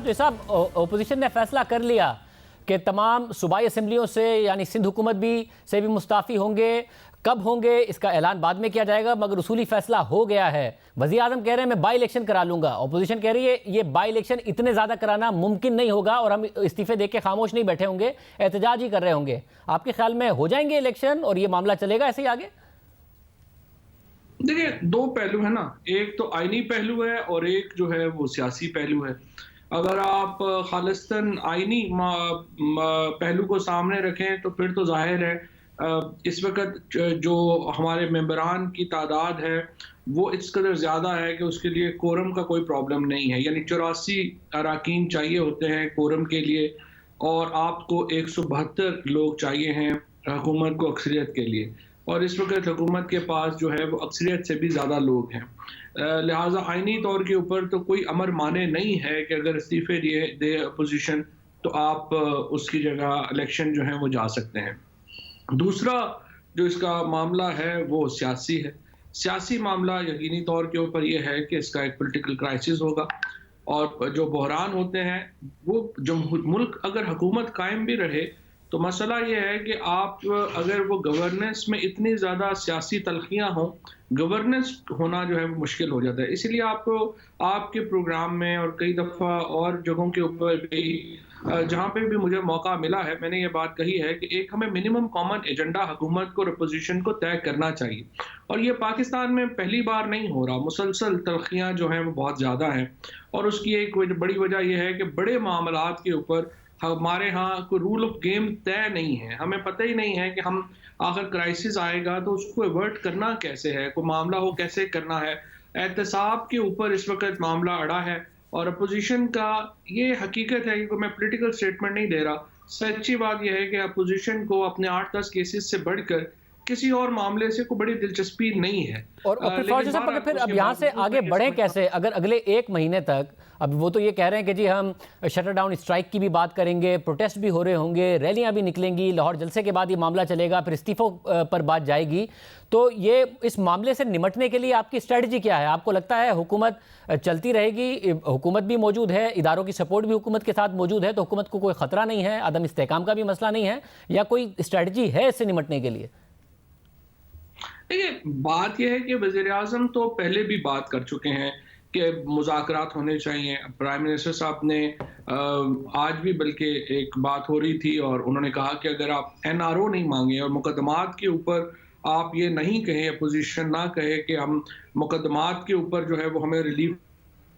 तो साहब ओपोजिशन ने फैसला कर लिया कि तमाम सूबाई असम्बलियों से यानी सिंध हुकूमत भी मुस्ताफ़ी होंगे। कब होंगे इसका ऐलान बाद में किया जाएगा, मगर उसूली फैसला हो गया है। वज़ीर आज़म कह रहे हैं मैं बाई इलेक्शन करा लूंगा। ओपोजिशन कह रही है ये बाई इलेक्शन इतने ज़्यादा कराना मुमकिन नहीं होगा और हम इस्तीफे दे के खामोश नहीं बैठे होंगे, एहतजाज ही कर रहे होंगे। आपके ख्याल में हो जाएंगे इलेक्शन और ये मामला चलेगा ऐसे ही आगे? देखिए, दो पहलू है ना, एक तो आईनी पहलू है और एक जो है वो सियासी पहलू है। अगर आप खालिस्तान आईनी पहलू को सामने रखें तो फिर तो जाहिर है इस वक्त जो हमारे मेंबरान की तादाद है वो इस कदर ज़्यादा है कि उसके लिए कोरम का कोई प्रॉब्लम नहीं है। यानी 84 अरकान चाहिए होते हैं कोरम के लिए और आपको 172 लोग चाहिए हैं हुकूमत को अक्सरियत के लिए, और इस वक्त हुकूमत के पास जो है वो अक्सरियत से भी ज़्यादा लोग हैं। लिहाजा आइनी तौर के ऊपर तो कोई अमर माने नहीं है कि अगर इस्तीफे दे अपोजिशन तो आप उसकी जगह इलेक्शन जो है वो जा सकते हैं। दूसरा जो इसका मामला है वो सियासी है। सियासी मामला यकीनी तौर के ऊपर ये है कि इसका एक पॉलिटिकल क्राइसिस होगा और जो बहरान होते हैं वो जो मुल्क अगर हुकूमत कायम भी रहे तो मसला ये है कि आप अगर वो गवर्नेंस में इतनी ज़्यादा सियासी तलखियाँ हों, गवर्नेंस होना जो है वो मुश्किल हो जाता है। इसीलिए आपको आपके प्रोग्राम में और कई दफ़ा और जगहों के ऊपर भी जहाँ पे भी मुझे मौका मिला है मैंने ये बात कही है कि एक हमें मिनिमम कॉमन एजेंडा हुकूमत को और अपोजिशन को तय करना चाहिए, और ये पाकिस्तान में पहली बार नहीं हो रहा। मुसलसल तलखियाँ जो हैं वो बहुत ज़्यादा हैं और उसकी एक बड़ी वजह यह है कि बड़े मामलात के ऊपर हमारे यहाँ कोई रूल ऑफ गेम तय नहीं है। हमें पता ही नहीं है कि हम अगर क्राइसिस आएगा तो उसको अवर्ट करना कैसे है, कोई मामला हो कैसे करना है। एहतसाब के ऊपर इस वक्त मामला अड़ा है और अपोजिशन का ये हकीकत है कि मैं पॉलिटिकल स्टेटमेंट नहीं दे रहा। सच्ची बात यह है कि अपोजिशन को अपने 8-10 केसेस से बढ़कर किसी और मामले से कोई बड़ी दिलचस्पी नहीं है। और फिर फौजी साहब मगर फिर अब यहाँ से आगे बढ़े कैसे? अगर अगले 1 महीने तक, अब वो तो ये कह रहे हैं कि जी हम शटर डाउन स्ट्राइक की भी बात करेंगे, प्रोटेस्ट भी हो रहे होंगे, रैलियां भी निकलेंगी, लाहौर जलसे के बाद ये मामला चलेगा, फिर इस्तीफों पर बात जाएगी, तो ये इस मामले से निमटने के लिए आपकी स्ट्रेटजी क्या है? आपको लगता है हुकूमत चलती रहेगी, हुकूमत भी मौजूद है, इदारों की सपोर्ट भी हुकूमत के साथ मौजूद है, तो हुकूमत को कोई खतरा नहीं है, अदम इस्तेहकाम का भी मसला नहीं है, या कोई स्ट्रेटजी है इससे निमटने के लिए? देखिए, बात यह है कि वज़ीर-ए-आज़म तो पहले भी बात कर चुके हैं कि मुज़ाकरात होने चाहिए। प्राइम मिनिस्टर साहब ने आज भी बल्कि एक बात हो रही थी और उन्होंने कहा कि अगर आप एनआरओ नहीं मांगे और मुकदमात के ऊपर आप ये नहीं कहें, अपोजिशन ना कहे कि हम मुकदमात के ऊपर जो है वो हमें रिलीफ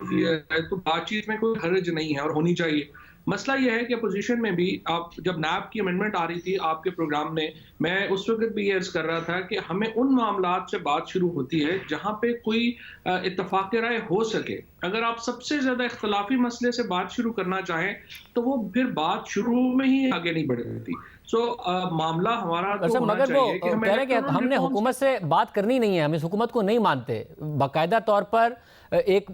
दिया है, तो बातचीत में कोई हर्ज नहीं है और होनी चाहिए। मसला ये है कि अपोजिशन में भी आप जब नैब की अमेंडमेंट आ रही थी आपके प्रोग्राम में, मैं उस वक्त भी ये अर्ज कर रहा था कि हमें उन मामलात से बात शुरू होती है जहाँ पे कोई इत्तफाक राय हो सके। अगर आप सबसे ज़्यादा इख्तलाफी मसले से बात शुरू करना चाहें तो वो फिर बात शुरू में ही आगे नहीं बढ़ रही। मामला हमारा तो होना मगर वो चाहिए कि हमें कह रहे हैं कि हमने हुकूमत से बात करनी नहीं है, हम इस हुकूमत को नहीं मानते। बाकायदा तौर पर एक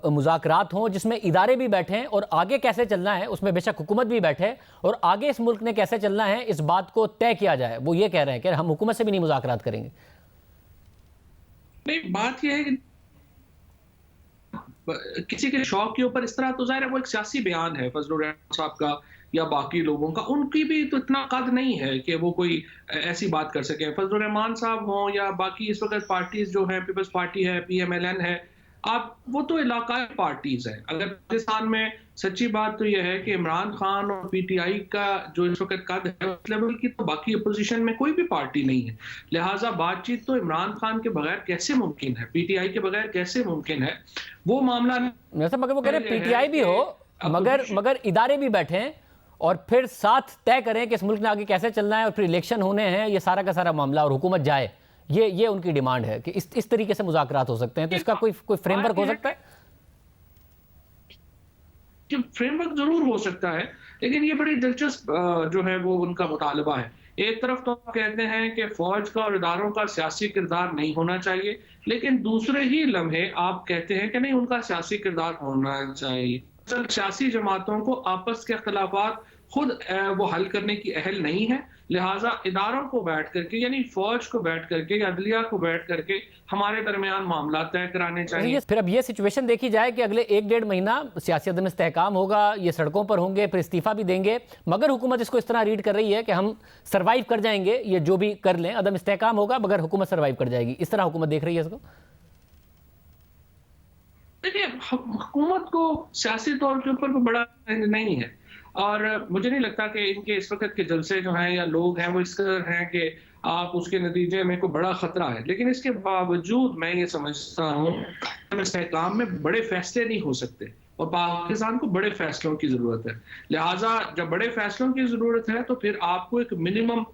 मुज़ाकरात हों जिसमें इदारे भी बैठें और आगे कैसे चलना है उसमें बेशक हुकूमत भी बैठे और आगे इस मुल्क ने कैसे चलना है इस बात को तय किया जाए। वो ये कह रहे हैं कि हम हुकूमत से भी नहीं मुज़ाकरात करेंगे। नहीं, बात यह है कि किसी के शौक के ऊपर इस तरह, तो ज़ाहिर है वो एक सियासी बयान है फजलुर रहमान साहब का या बाकी लोगों का, उनकी भी तो इतना कद नहीं है कि वो कोई ऐसी बात कर सके। फजलुर रहमान साहब हों या बाकी इस वक्त पार्टीज जो हैं, पीपल्स पार्टी है, PMLN है, आप वो तो इलाकाई पार्टीज हैं। अगर पाकिस्तान में सच्ची बात तो यह है कि इमरान खान और PTI का जो इस वक्त कद है उस लेवल की तो बाकी अपोजिशन में कोई भी पार्टी नहीं है। लिहाजा बातचीत तो इमरान खान के बगैर कैसे मुमकिन है, PTI के बगैर कैसे मुमकिन है, वो मामला मगर वो कह रहे हैं PTI भी हो मगर इदारे भी बैठे और फिर साथ तय करें कि इस मुल्क में आगे कैसे चलना है और फिर इलेक्शन होने हैं, ये सारा का सारा मामला, और हुकूमत जाए। ये उनकी डिमांड है कि इस तरीके से मुज़ाकरात हो सकते हैं। तो इसका कोई फ्रेमवर्क हो सकता है? कि फ्रेमवर्क जरूर हो सकता है, लेकिन ये बड़ी दिलचस्प जो है वो उनका मुतालबा है। एक तरफ तो आप कहते हैं कि फौज का और इदारों का सियासी किरदार नहीं होना चाहिए, लेकिन दूसरे ही लम्हे आप कहते हैं कि नहीं, उनका सियासी किरदार होना चाहिए। सियासी जमातों को आपस के अख्तलाफात खुद वो हल करने की अहल नहीं है। लिहाजा इदारों को बैठ करके यानी फ़ौज को बैठ करके या अदलिया को बैठ करके हमारे दरमियान मामला तय कराने चाहिए। फिर अब ये सिचुएशन देखी जाए कि अगले 1-1.5 महीना सियासी अदम इस्तेहकाम होगा, ये सड़कों पर होंगे, फिर इस्तीफा भी देंगे, मगर हुकूमत इसको इस तरह रीड कर रही है कि हम सर्वाइव कर जाएंगे, ये जो भी कर लें, अदम इस्तेहकाम होगा मगर हुकूमत सर्वाइव कर जाएगी। इस तरह हुकूमत देख रही है इसको। देखिए, हुकूमत को सियासी तौर के ऊपर कोई बड़ा नहीं है और मुझे नहीं लगता कि इनके इस वक्त के जलसे जो हैं या लोग हैं वो इस कदर हैं कि आप उसके नतीजे में कोई बड़ा खतरा है। लेकिन इसके बावजूद मैं ये समझता हूँ इस्तेहकाम में बड़े फैसले नहीं हो सकते और पाकिस्तान को बड़े फैसलों की ज़रूरत है। लिहाजा जब बड़े फैसलों की ज़रूरत है तो फिर आपको एक मिनिमम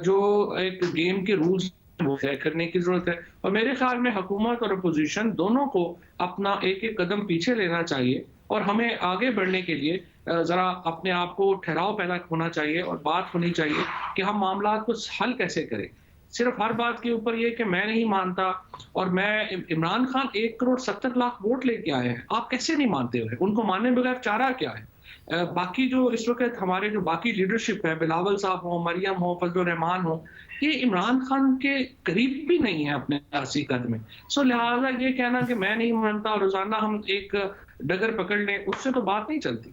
जो एक गेम के रूल्स वो तय करने की जरूरत है और मेरे ख्याल में हुकूमत और अपोजिशन दोनों को अपना एक एक कदम पीछे लेना चाहिए और हमें आगे बढ़ने के लिए जरा अपने आप को ठहराव पैदा होना चाहिए और बात होनी चाहिए कि हम मामला को हल कैसे करें। सिर्फ हर बात के ऊपर ये कि मैं नहीं मानता और मैं इमरान खान 1,70,00,000 वोट लेके आए हैं, आप कैसे नहीं मानते हुए उनको मानने बगैर चारा क्या है। बाकी जो इस वक्त हमारे जो बाकी लीडरशिप है, बिलावल साहब हो, मरियम हो, फजलुर रहमान हो, ये इमरान खान के करीब भी नहीं है अपने सियासी कद में। सो लिहाजा ये कहना कि मैं नहीं मानता और रोजाना हम एक डगर पकड़ लें, उससे तो बात नहीं चलती।